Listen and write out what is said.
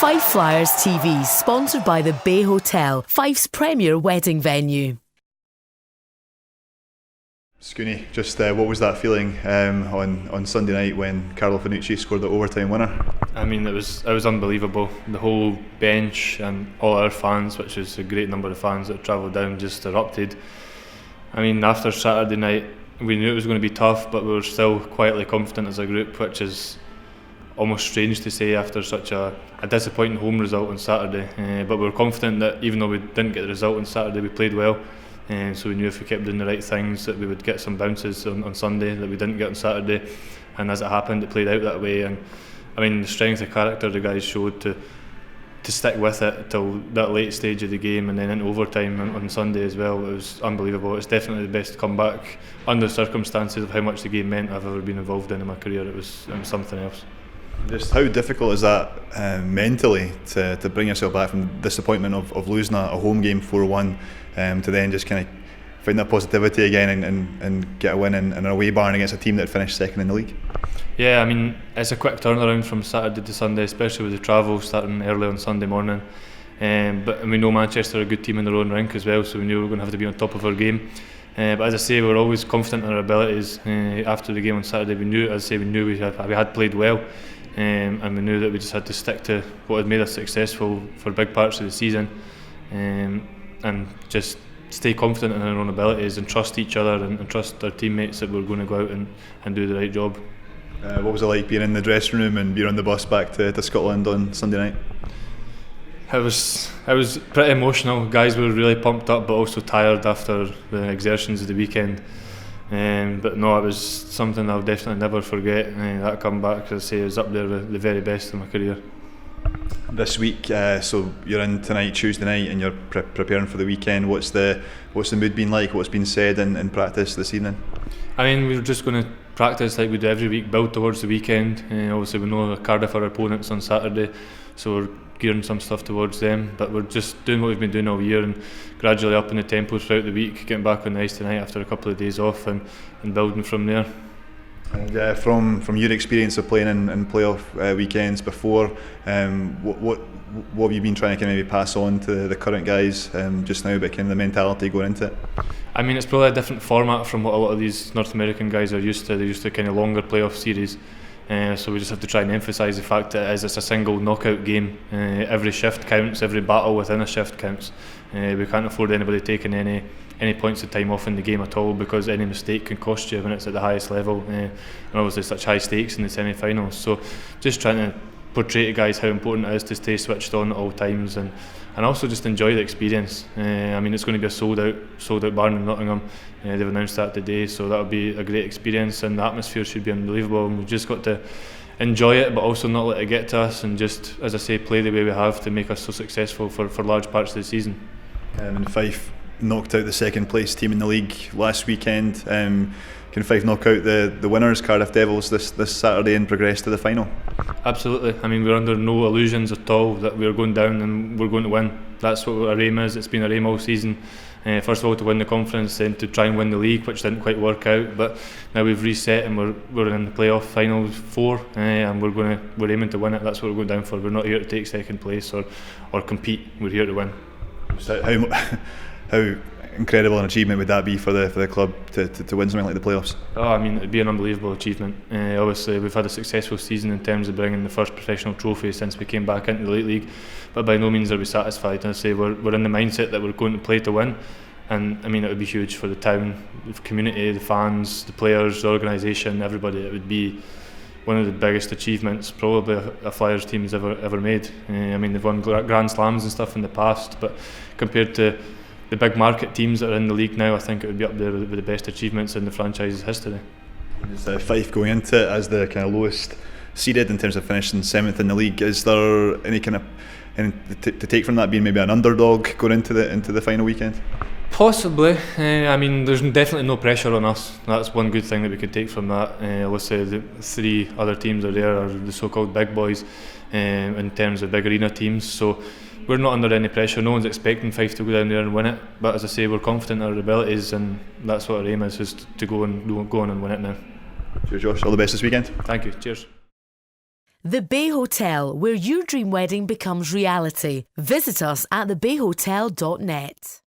Fife Flyers TV, sponsored by the Bay Hotel, Fife's premier wedding venue. Scoony, just what was that feeling on Sunday night when Carlo Finucci scored the overtime winner? I mean, it was unbelievable. The whole bench and all our fans, which is a great number of fans that travelled down, just erupted. I mean, after Saturday night, we knew it was going to be tough, but we were still quietly confident as a group, which is almost strange to say after such a disappointing home result on Saturday. But we were confident that even though we didn't get the result on Saturday, we played well. So we knew if we kept doing the right things that we would get some bounces on Sunday that we didn't get on Saturday. And as it happened, it played out that way. And I mean, the strength of character the guys showed to stick with it till that late stage of the game and then into overtime on Sunday as well. It was unbelievable. It's definitely the best comeback under the circumstances of how much the game meant I've ever been involved in my career. It was something else. Just how difficult is that mentally to bring yourself back from the disappointment of losing a home game 4-1 to then just kind of find that positivity again and get a win in an away barn against a team that finished second in the league? Yeah, I mean, it's a quick turnaround from Saturday to Sunday, especially with the travel starting early on Sunday morning. But we know Manchester are a good team in their own rink as well, so we knew we were going to have to be on top of our game. But as I say, we were always confident in our abilities. After the game on Saturday, we knew we had played well. And we knew that we just had to stick to what had made us successful for big parts of the season, and just stay confident in our own abilities and trust each other and trust our teammates that we're going to go out and do the right job. What was it like being in the dressing room and being on the bus back to Scotland on Sunday night? It was pretty emotional. Guys were really pumped up but also tired after the exertions of the weekend. But no, it was something I'll definitely never forget. That comeback, as I say, is up there with the very best of my career. This week, so you're in tonight, Tuesday night, and you're preparing for the weekend. What's the mood been like? What's been said in practice this evening? I mean, we're just going to practice like we do every week, build towards the weekend. Obviously, we know Cardiff are our opponents on Saturday, so we're gearing some stuff towards them. But we're just doing what we've been doing all year and gradually upping the tempo throughout the week, getting back on the ice tonight after a couple of days off and building from there. And from your experience of playing in playoff weekends before, what have you been trying to kind of maybe pass on to the current guys just now about kind of the mentality going into it? I mean, it's probably a different format from what a lot of these North American guys are used to. They're used to kind of longer playoff series. So we just have to try and emphasise the fact that it's a single knockout game. Every shift counts, every battle within a shift counts. We can't afford anybody taking any points of time off in the game at all, because any mistake can cost you when it's at the highest level, and obviously such high stakes in the semi-finals. So just trying to portray to guys how important it is to stay switched on at all times and also just enjoy the experience. I mean, it's going to be a sold out barn in Nottingham. They've announced that today, so that'll be a great experience and the atmosphere should be unbelievable, and we've just got to enjoy it but also not let it get to us and just, as I say, play the way we have to make us so successful for large parts of the season. And Fife knocked out the second place team in the league last weekend. Can Fife knock out the winners, Cardiff Devils, this Saturday and progress to the final? Absolutely. I mean, we're under no illusions at all that we're going down and we're going to win. That's what our aim is. It's been our aim all season. First of all, to win the conference, then to try and win the league, which didn't quite work out. But now we've reset and we're in the playoff final 4, and we're aiming to win it. That's what we're going down for. We're not here to take second place or compete. We're here to win. So how incredible an achievement would that be for the club to win something like the playoffs? Oh, I mean, it'd be an unbelievable achievement. Obviously, we've had a successful season in terms of bringing the first professional trophy since we came back into the late league, but by no means are we satisfied. And I say we're in the mindset that we're going to play to win, and I mean, it would be huge for the town, the community, the fans, the players, the organisation, everybody. It would be one of the biggest achievements probably a Flyers team's ever made. I mean, they've won Grand Slams and stuff in the past, but compared to the big market teams that are in the league now, I think it would be up there with the best achievements in the franchise's history. Is Fife going into it as the kind of lowest seeded in terms of finishing 7th in the league? Is there any kind of to take from that being maybe an underdog going into the final weekend? Possibly. I mean, there's definitely no pressure on us. That's one good thing that we could take from that. Let's say the 3 other teams are there are the so-called big boys in terms of big arena teams. So we're not under any pressure. No one's expecting Fife to go down there and win it. But as I say, we're confident in our abilities, and that's what our aim is to go on and win it now. Cheers, Josh. All the best this weekend. Thank you. Cheers. The Bay Hotel, where your dream wedding becomes reality. Visit us at thebayhotel.net.